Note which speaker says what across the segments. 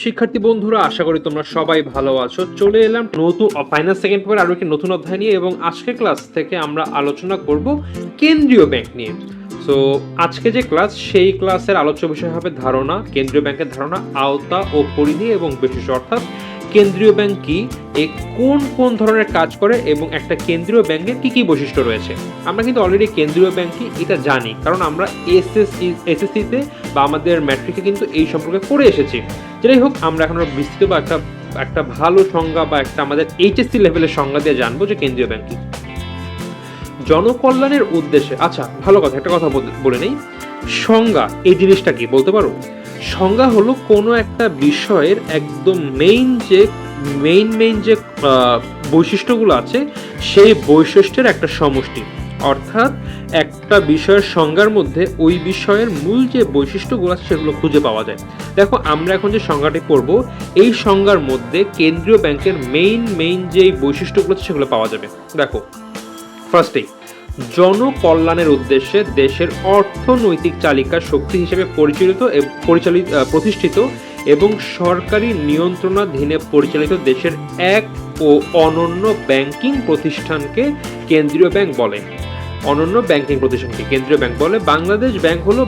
Speaker 1: শিক্ষার্থী বন্ধুরা, আশা করি তোমরা সবাই ভালো আছো। চলে এলাম নতুন ফাইনাল সেকেন্ড পেপার আরো একটি নতুন অধ্যায় নিয়ে, এবং আজকের ক্লাস থেকে আমরা আলোচনা করব কেন্দ্রীয় ব্যাংক নিয়ে। সো আজকে যে ক্লাস, সেই ক্লাসের আলোচ্য বিষয় হবে ধারণা, কেন্দ্রীয় ব্যাংকের ধারণা, আওতা ও পরিধি এবং বৈশিষ্ট্য। অর্থাৎ কেন্দ্রীয় ব্যাংক কি, কোন কোন ধরনের কাজ করে, এবং একটা কেন্দ্রীয় ব্যাংকের কি কি বৈশিষ্ট্য রয়েছে। আমরা কিন্তু অলরেডি কেন্দ্রীয় ব্যাংক কি এটা জানি, কারণ আমরা এসএসসিতে বা আমাদের ম্যাট্রিকে কিন্তু এই সম্পর্কে পড়ে এসেছি। যাই হোক, আমরা এখন বিস্তৃত বা একটা ভালো সংজ্ঞা বা একটা আমাদের এইচএসসি লেভেলের সংজ্ঞা দিয়ে জানবো যে কেন্দ্রীয় ব্যাংক কি। জনকল্যাণের উদ্দেশ্যে, আচ্ছা ভালো কথা, একটা কথা বলে নেই। সংজ্ঞা এই জিনিসটা কি বলতে পারো? সংজ্ঞা হলো কোনো একটা বিষয়ের একদম মেইন যে বৈশিষ্ট্যগুলো আছে, সেই বৈশিষ্ট্যের একটা সমষ্টি। অর্থাৎ একটা বিষয়ের সংজ্ঞার মধ্যে ওই বিষয়ের মূল যে বৈশিষ্ট্যগুলো আছে সেগুলো খুঁজে পাওয়া যায়। দেখো, আমরা এখন যে সংজ্ঞাটি পড়ব, এই সংজ্ঞার মধ্যে কেন্দ্রীয় ব্যাংকের মেইন যে বৈশিষ্ট্যগুলো আছে সেগুলো পাওয়া যাবে। দেখো, ফার্স্টেই জনকল্যাণের উদ্দেশ্যে দেশের অর্থনৈতিক চালিকা শক্তি হিসেবে প্রতিষ্ঠিত এবং সরকারি নিয়ন্ত্রণাধীনে পরিচালিত দেশের এক ও অনন্য ব্যাংকিং প্রতিষ্ঠানকে কেন্দ্রীয় ব্যাংক বলে। অনন্য ব্যাংকিং প্রতিষ্ঠানকে কেন্দ্রীয় ব্যাংক বলে। বাংলাদেশ ব্যাংক হলো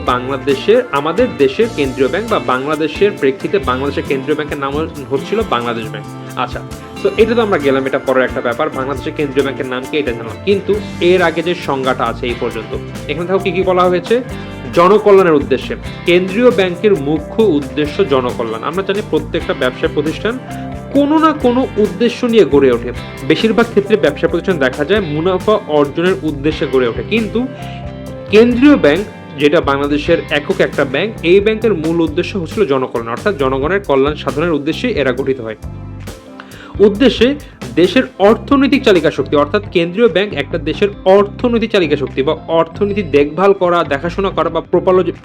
Speaker 1: আমাদের দেশের কেন্দ্রীয় ব্যাংক, বা বাংলাদেশের প্রেক্ষিতে বাংলাদেশের কেন্দ্রীয় ব্যাংকের নাম হচ্ছিল বাংলাদেশ ব্যাংক। আচ্ছা, তো এটা তো আমরা গেলাম, এটা পরের একটা ব্যাপার। বাংলাদেশের কেন্দ্রীয় ব্যাংকের নাম কি এটা জানলাম, কিন্তু এর আগে যে সংজ্ঞাটা আছে এই পর্যন্ত, এখানে দেখো কি কি বলা হয়েছে। জনকল্যাণের উদ্দেশ্যে, কেন্দ্রীয় ব্যাংকের মুখ্য উদ্দেশ্য জনকল্যাণ। আমরা জানি প্রত্যেকটা ব্যবসা প্রতিষ্ঠান কোনো না কোনো উদ্দেশ্য নিয়ে গড়ে ওঠে। বেশিরভাগ ক্ষেত্রে ব্যবসা প্রতিষ্ঠান দেখা যায় মুনাফা অর্জনের উদ্দেশ্যে গড়ে ওঠে, কিন্তু কেন্দ্রীয় ব্যাংক, যেটা বাংলাদেশের একক একটা ব্যাংক, এই ব্যাংকের মূল উদ্দেশ্য হচ্ছিল জনকল্যাণ, অর্থাৎ জনগণের কল্যাণ সাধনের উদ্দেশ্যে এরা গঠিত হয়। উদ্দেশ্যে দেশের অর্থনৈতিক চালিকা শক্তি, অর্থাৎ কেন্দ্রীয় ব্যাংক একটা দেশের অর্থনৈতিক চালিকা শক্তি বা অর্থনীতি দেখভাল করা, দেখাশোনা করা, বা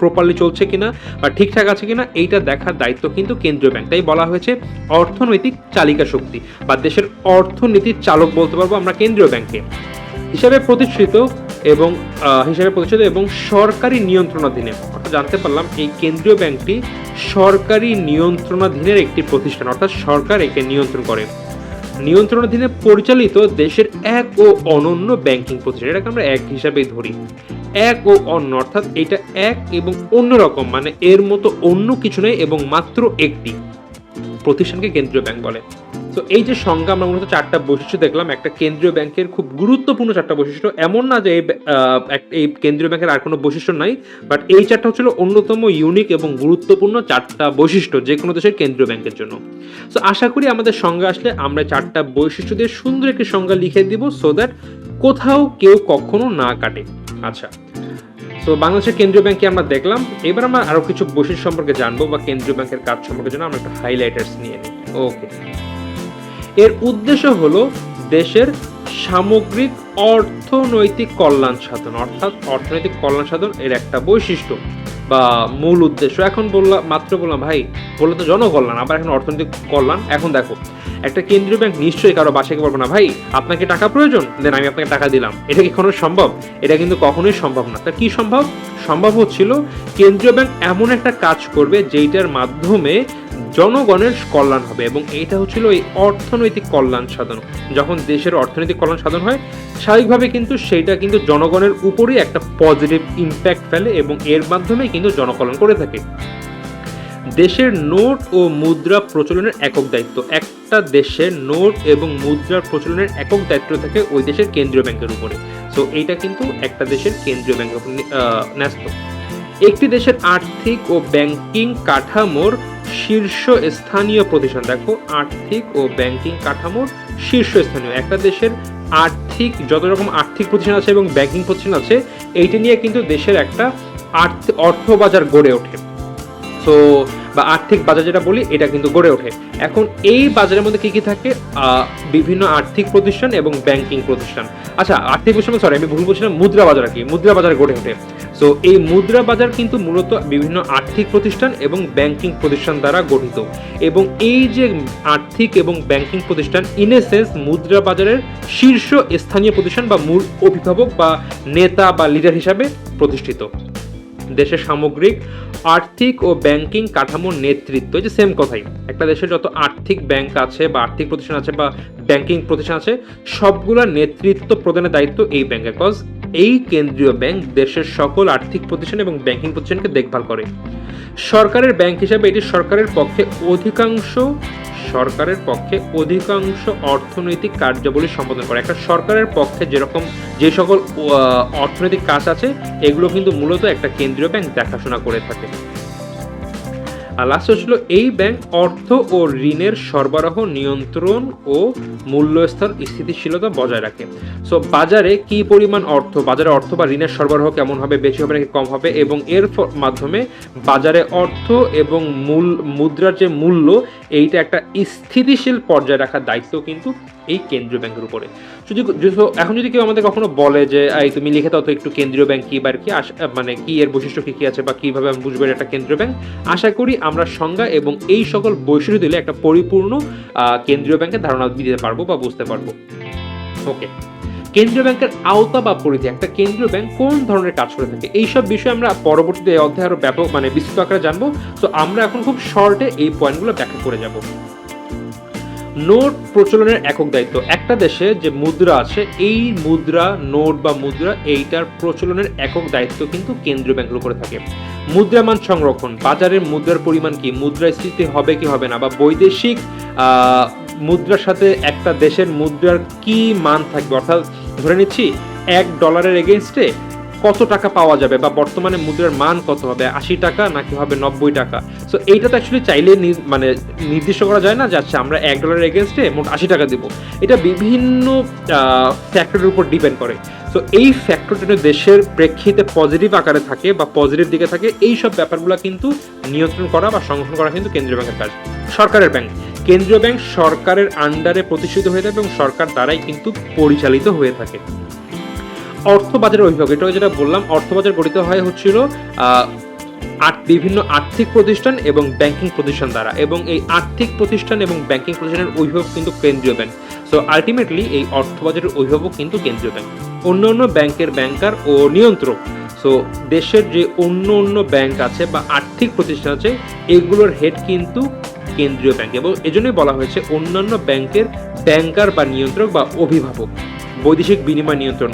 Speaker 1: প্রপারলি চলছে কিনা বা ঠিকঠাক আছে কিনা এইটা দেখার দায়িত্ব কিন্তু কেন্দ্রীয় ব্যাংক। তাই বলা হয়েছে অর্থনৈতিক চালিকা শক্তি বা দেশের অর্থনীতির চালক বলতে পারবো আমরা কেন্দ্রীয় ব্যাংককে। হিসাবে প্রতিষ্ঠিত এবং সরকারি নিয়ন্ত্রণাধীনে, অর্থাৎ জানতে পারলাম এই কেন্দ্রীয় ব্যাংকটি সরকারি নিয়ন্ত্রণাধীনের একটি প্রতিষ্ঠান, অর্থাৎ সরকার একে নিয়ন্ত্রণ করে। নিয়ন্ত্রণাধীনে পরিচালিত দেশের এক ও অনন্য ব্যাংকিং প্রতিষ্ঠান, এটাকে আমরা এক হিসাবেই ধরি। এক ও অন্য, অর্থাৎ এটা এক এবং অন্যরকম, মানে এর মতো অন্য কিছু নেই এবং মাত্র একটি প্রতিষ্ঠানকে কেন্দ্রীয় ব্যাংক বলে। তো এই যে সংজ্ঞা, আমরা মূলত চারটা বৈশিষ্ট্য দেখলাম। একটা কেন্দ্রীয় ব্যাংকের খুব গুরুত্বপূর্ণ চারটা বৈশিষ্ট্য, এমন না যে এই কেন্দ্রীয় ব্যাংকের আর কোনো বৈশিষ্ট্য নাই, বাট এই চারটা হচ্ছিল অন্যতম ইউনিক এবং গুরুত্বপূর্ণ চারটা বৈশিষ্ট্য যে কোনো দেশের কেন্দ্রীয় ব্যাংকের জন্য। তো আশা করি আমাদের সংজ্ঞা আসলে আমরা চারটা বৈশিষ্ট্য দিয়ে সুন্দর একটি সংজ্ঞা লিখে দিব, সো দ্যাট কোথাও কেউ কখনো না কাটে। আচ্ছা, তো বাংলাদেশের কেন্দ্রীয় ব্যাংকে আমরা দেখলাম। এবার আমরা আরো কিছু বৈশিষ্ট্য সম্পর্কে জানবো বা কেন্দ্রীয় ব্যাংকের কাজ সম্পর্কে জন্য আমরা একটা হাইলাইটার্স নিয়ে নিই। ওকে, এর উদ্দেশ্য হলো দেশের সামগ্রিক অর্থনৈতিক কল্যাণ সাধন, অর্থাৎ অর্থনৈতিক কল্যাণ সাধন এর একটা বৈশিষ্ট্য বা মূল উদ্দেশ্য। এখন মাত্র বললাম ভাই, বললে তো জনকল্যাণ, আবার এখন অর্থনৈতিক কল্যাণ। এখন দেখো, একটা কেন্দ্রীয় ব্যাংক নিশ্চয়ই কারো বাসায় বলবো না, ভাই আপনাকে টাকা প্রয়োজন, দেন আমি আপনাকে টাকা দিলাম। এটা কি কখনো সম্ভব? এটা কিন্তু কখনোই সম্ভব না। তা কি সম্ভব হচ্ছিল, কেন্দ্রীয় ব্যাংক এমন একটা কাজ করবে যেইটার মাধ্যমে জনগণের কল্যাণ হবে, এবং এইটা হচ্ছিল এই অর্থনৈতিক কল্যাণ সাধন। যখন দেশের অর্থনৈতিক কল্যাণ সাধন হয়, স্বাভাবিকভাবে কিন্তু সেইটা কিন্তু জনগণের উপরেই একটা পজিটিভ ইম্প্যাক্ট ফেলে, এবং এর মাধ্যমে কিন্তু জনকল্যাণ করে থাকে। দেশের নোট ও মুদ্রা প্রচলনের একক দায়িত্ব, একটা দেশের নোট এবং মুদ্রার প্রচলনের একক দায়িত্ব থাকে ওই দেশের কেন্দ্রীয় ব্যাংকের উপরে। সো এইটা কিন্তু একটা দেশের কেন্দ্রীয় ব্যাংকের উপর ন্যস্ত। একটি দেশের আর্থিক ও ব্যাংকিং কাঠামোর শীর্ষস্থানীয় প্রতিষ্ঠান। দেখো, আর্থিক ও ব্যাংকিং কাঠামোর শীর্ষস্থানীয়, একটা দেশের যত রকম আর্থিক প্রতিষ্ঠান আছে এবং ব্যাংকিং প্রতিষ্ঠান আছে, এইটা নিয়ে কিন্তু দেশের একটা অর্থ বাজার গড়ে ওঠে। সো বা আর্থিক বাজার যেটা বলি, এটা কিন্তু গড়ে ওঠে। এখন এই বাজারের মধ্যে কি কি থাকে? বিভিন্ন আর্থিক প্রতিষ্ঠান এবং ব্যাংকিং প্রতিষ্ঠান। আচ্ছা, আর্থিক প্রতিষ্ঠান, সরি আমি ভুল বলছিলাম, মুদ্রা বাজার কি, মুদ্রা বাজার গড়ে ওঠে। সো এই মুদ্রা বাজার কিন্তু মূলত বিভিন্ন আর্থিক প্রতিষ্ঠান এবং ব্যাংকিং প্রতিষ্ঠান দ্বারা গঠিত, এবং এই যে আর্থিক এবং ব্যাংকিং প্রতিষ্ঠান ইন এ সেন্স মুদ্রা বাজারের শীর্ষ স্থানীয় প্রতিষ্ঠান বা মূল অভিভাবক বা নেতা বা লিডার হিসাবে প্রতিষ্ঠিত। দেশের সামগ্রিক আর্থিক ও ব্যাংকিং কাঠামোর নেতৃত্ব, এই যে সেম কথাই, একটা দেশের যত আর্থিক ব্যাংক আছে বা আর্থিক প্রতিষ্ঠান আছে বা ব্যাংকিং প্রতিষ্ঠান আছে সবগুলোর নেতৃত্ব প্রদানের দায়িত্ব এই ব্যাংকের। কজ এই কেন্দ্রীয় ব্যাংক দেশের সকল আর্থিক প্রতিষ্ঠান এবং ব্যাংকিং প্রতিষ্ঠানকে দেখভাল করে। সরকারের ব্যাংক হিসাবে এটি সরকারের পক্ষে অধিকাংশ অর্থনৈতিক কার্যাবলী সম্পাদন করে। একটা সরকারের পক্ষে যে সকল অর্থনৈতিক কাজ আছে এগুলো কিন্তু মূলত একটা কেন্দ্রীয় ব্যাংক দেখাশোনা করে থাকে। আর লাস্ট হচ্ছিল এই ব্যাংক অর্থ ও ঋণের সরবরাহ নিয়ন্ত্রণ ও মূল্যস্তর স্থিতিশীলতা বজায় রাখে। সো বাজারে কি পরিমাণ বাজারে অর্থ বা ঋণের সরবরাহ কেমন হবে, বেশি হবে নাকি কম হবে, এবং এর মাধ্যমে বাজারে অর্থ এবং মুদ্রার যে মূল্য এইটা একটা স্থিতিশীল পর্যায়ে রাখার দায়িত্ব কিন্তু এই কেন্দ্রীয় ব্যাংকের উপরে। এখন যদি কেউ আমাদের কখনো বলে যে তুমি লিখে দাও তো একটু কেন্দ্রীয় ব্যাংক কি বা কি মানে কি এর বৈশিষ্ট্য কি আছে বা কিভাবে আমি বুঝবো এটা কেন্দ্রীয় ব্যাংক, আশা করি আমরা সংজ্ঞা এবং এই সকল বৈশিষ্ট্য দিলে একটা পরিপূর্ণ কেন্দ্রীয় ব্যাংকের ধারণা দিতে পারবো বা বুঝতে পারবো। ওকে, কেন্দ্রীয় ব্যাংকের আওতা বা পরিধি, একটা কেন্দ্রীয় ব্যাংক কোন ধরনের কাজ করে থাকে, এইসব বিষয়ে আমরা পরবর্তীতে অধ্যায়ে আরো ব্যাপক বিস্তৃত আকারে জানবো। তো আমরা এখন খুব শর্টে এই পয়েন্টগুলো ব্যাখ্যা করে যাব। নোট প্রচলনের একক দায়িত্ব, একটা দেশে যে মুদ্রা আছে এই মুদ্রা, নোট বা মুদ্রা, এইটার প্রচলনের একক দায়িত্ব কিন্তু কেন্দ্রীয় ব্যাংকের উপরে থাকে। মুদ্রামান সংরক্ষণ, বাজারের মুদ্রার পরিমাণ কি, মুদ্রাস্ফীতি হবে কি হবে না, বা বৈদেশিক মুদ্রার সাথে একটা দেশের মুদ্রার কি মান থাকবে, অর্থাৎ ধরে নিচ্ছি $1 এগেইনস্টে কত টাকা পাওয়া যাবে, বা বর্তমানে মুদ্রার মান কত হবে, 80 টাকা নাকি হবে 90 টাকা। সো এইটা তো অ্যাকচুয়ালি চাইলে নির্দিষ্ট করা যায় না যে আচ্ছা আমরা $1 এগেইনস্টে মোট 80 টাকা দেবো। এটা বিভিন্ন ফ্যাক্টরের উপর ডিপেন্ড করে। সো এই ফ্যাক্টরটা দেশের প্রেক্ষিতে পজিটিভ আকারে থাকে বা পজিটিভ দিকে থাকে, এই সব ব্যাপারগুলো কিন্তু নিয়ন্ত্রণ করা বা সংরক্ষণ করা কিন্তু কেন্দ্রীয় ব্যাংকের কাজ। সরকারের ব্যাংক, কেন্দ্রীয় ব্যাংক সরকারের আন্ডারে প্রতিষ্ঠিত হয়ে থাকে এবং সরকার দ্বারাই কিন্তু পরিচালিত হয়ে থাকে। অর্থবাজারের অভিভাবক, এটা যেটা বললাম, অর্থবাজার গঠিত হয় হচ্ছিল বিভিন্ন আর্থিক প্রতিষ্ঠান এবং ব্যাংকিং প্রতিষ্ঠান দ্বারা, এবং এই আর্থিক প্রতিষ্ঠান এবং ব্যাংকিং প্রতিষ্ঠানের অভিভাবক কিন্তু কেন্দ্রীয় ব্যাংক। সো আলটিমেটলি এই অর্থবাজারের অভিভাবক কিন্তু কেন্দ্রীয় ব্যাংক। অন্য ব্যাংকের ব্যাংকার ও নিয়ন্ত্রক, সো দেশের যে অন্য ব্যাংক আছে বা আর্থিক প্রতিষ্ঠান আছে এগুলোর হেড কিন্তু কেন্দ্রীয় ব্যাংক, এবং এজন্যই বলা হয়েছে অন্যান্য ব্যাংকের ব্যাংকার বা নিয়ন্ত্রক বা অভিভাবক। বৈদেশিক বিনিময় নিয়ন্ত্রণ,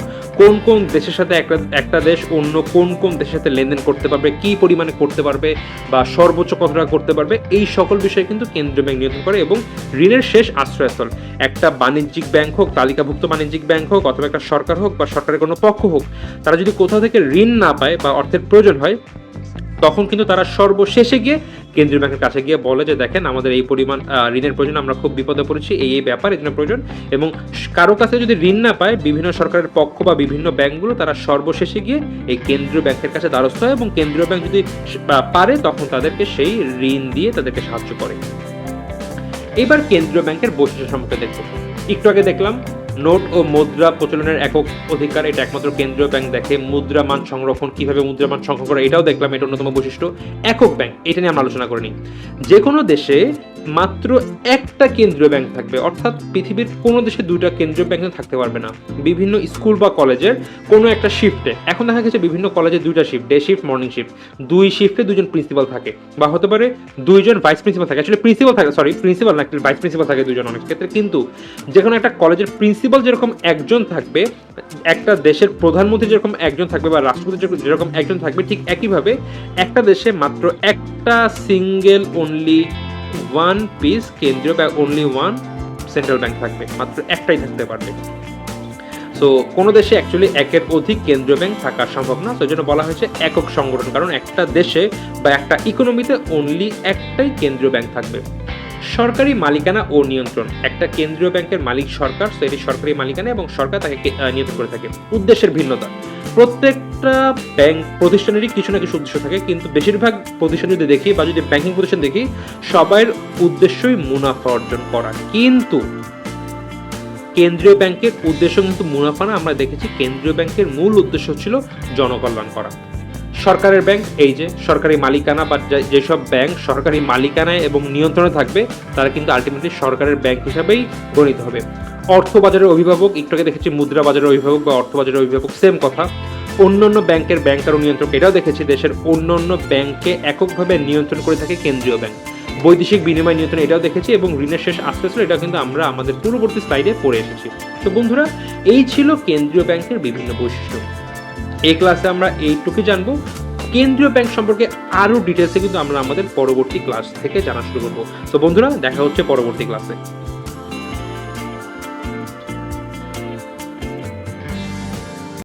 Speaker 1: কোন দেশের সাথে একটা দেশ অন্য কোন দেশের সাথে লেনদেন করতে পারবে, কি পরিমাণে করতে পারবে বা সর্বোচ্চ কত টাকা করতে পারবে, এই সকল বিষয়ে কিন্তু কেন্দ্রীয় ব্যাংক নিয়ন্ত্রণ করে। এবং ঋণের শেষ আশ্রয়স্থল, একটা বাণিজ্যিক ব্যাংক হোক, তালিকাভুক্ত বাণিজ্যিক ব্যাংক হোক, অথবা একটা সরকার হোক বা সরকারের কোনো পক্ষ হোক, তারা যদি কোথাও থেকে ঋণ না পায় বা অর্থের প্রয়োজন হয় তখন কিন্তু তারা সর্বশেষে গিয়ে কেন্দ্রীয় ব্যাংকের কাছে গিয়ে বলে যে দেখেন আমাদের এই পরিমাণ ঋণের প্রয়োজন, আমরা খুব বিপদে পড়েছি, এই ব্যাপার এই জন্য প্রয়োজন। এবং কারো কাছে যদি ঋণ না পায় বিভিন্ন সরকারের পক্ষ বা বিভিন্ন ব্যাংকগুলো তারা সর্বশেষে গিয়ে এই কেন্দ্রীয় ব্যাংকের কাছে দ্বারস্থ হয়, এবং কেন্দ্রীয় ব্যাংক যদি পারে তখন তাদেরকে সেই ঋণ দিয়ে তাদেরকে সাহায্য করে। এবার কেন্দ্রীয় ব্যাংকের বৈশিষ্ট্য সম্পর্কে দেখব। একটু আগে দেখলাম নোট ও মুদ্রা প্রচলনের একক অধিকার, এটা একমাত্র কেন্দ্রীয় ব্যাংক দেখে। মুদ্রা মান সংরক্ষণ, কিভাবে মুদ্রা মান সংরক্ষণ করে এটাও দেখলাম, এটা অন্যতম বৈশিষ্ট্য। একক ব্যাংক, এটা নিয়ে আমরা আলোচনা করিনি। যে কোনো দেশে মাত্র একটা কেন্দ্রীয় ব্যাংক থাকবে, অর্থাৎ পৃথিবীর কোনো দেশে দুইটা কেন্দ্রীয় ব্যাংক থাকতে পারবে না। বিভিন্ন স্কুল বা কলেজের কোনো একটা শিফটে, এখন দেখা গেছে বিভিন্ন কলেজে দুইটা shift, day shift, morning shift, দুই শিফটে দুজন প্রিন্সিপাল থাকে, বা হতে পারে দুইজন ভাইস প্রিন্সিপাল থাকে। আসলে প্রিন্সিপাল থাকে, প্রিন্সিপাল না, ভাইস প্রিন্সিপাল থাকে দুজন অনেক ক্ষেত্রে। কিন্তু যে কোনো একটা কলেজের প্রিন্সিপাল যেরকম একজন থাকবে, একটা দেশের প্রধানমন্ত্রী যেরকম একজন থাকবে বা রাষ্ট্রপতি যেরকম একজন থাকবে, ঠিক একইভাবে একটা দেশে মাত্র একটা সিঙ্গেল অনলি ওয়ান পিস কেন্দ্রীয় bank, only one central bank থাকবে, মাত্র একটাই থাকতে পারবে। সো কোনো দেশে অ্যাকচুয়ালি একের অধিক কেন্দ্রীয় ব্যাংক থাকা সম্ভব না। তো এই জন্য বলা হয়েছে একক সংগঠন, কারণ একটা দেশে বা একটা ইকোনমিতে অনলি একটাই কেন্দ্রীয় ব্যাংক থাকবে। সরকারি মালিকানা ও নিয়ন্ত্রণ, একটা কেন্দ্রীয় ব্যাংকের মালিক সরকার, তো এটি সরকারি মালিকানা এবং সরকার তাকে নিয়ন্ত্রণ করে থাকে। উদ্দেশ্যের ভিন্নতা, প্রত্যেকটা ব্যাংক প্রতিষ্ঠানেরই কিছু না কিছু উদ্দেশ্য থাকে, কিন্তু বেশিরভাগ প্রতিষ্ঠান যদি দেখি বা যদি ব্যাংকিং প্রতিষ্ঠান দেখি, সবার উদ্দেশ্যই মুনাফা অর্জন করা। কিন্তু কেন্দ্রীয় ব্যাংকের উদ্দেশ্য কিন্তু মুনাফা না, আমরা দেখেছি কেন্দ্রীয় ব্যাংকের মূল উদ্দেশ্য ছিল জনকল্যাণ করা। সরকারের ব্যাংক, এই যে সরকারি মালিকানা বা যেসব ব্যাংক সরকারি মালিকানায় এবং নিয়ন্ত্রণে থাকবে তারা কিন্তু আলটিমেটলি সরকারের ব্যাংক হিসাবেই গণিত হবে। অর্থবাজারের অভিভাবক, একটু আগে দেখেছি মুদ্রা বাজারের অভিভাবক বা অর্থবাজারের অভিভাবক, সেম কথা। অন্যান্য ব্যাংকের ব্যাংকার ও নিয়ন্ত্রক এটাও দেখেছি, দেশের অন্যান্য ব্যাংককে এককভাবে নিয়ন্ত্রণ করে থাকে কেন্দ্রীয় ব্যাংক। বৈদেশিক বিনিময় নিয়ন্ত্রণ এটাও দেখেছি, এবং ঋণের শেষ আস্তে আস্তে এটা কিন্তু আমরা আমাদের পূর্ববর্তী স্লাইডে পড়ে এসেছি। তো বন্ধুরা, এই ছিল কেন্দ্রীয় ব্যাংকের বিভিন্ন বৈশিষ্ট্য। এই ক্লাসে আমরা এইটুকুই জানবো। কেন্দ্রীয় ব্যাংক সম্পর্কে আরও ডিটেলসে কিন্তু আমরা আমাদের পরবর্তী ক্লাস থেকে জানা শুরু করবো। তো বন্ধুরা, দেখা হচ্ছে পরবর্তী ক্লাসে।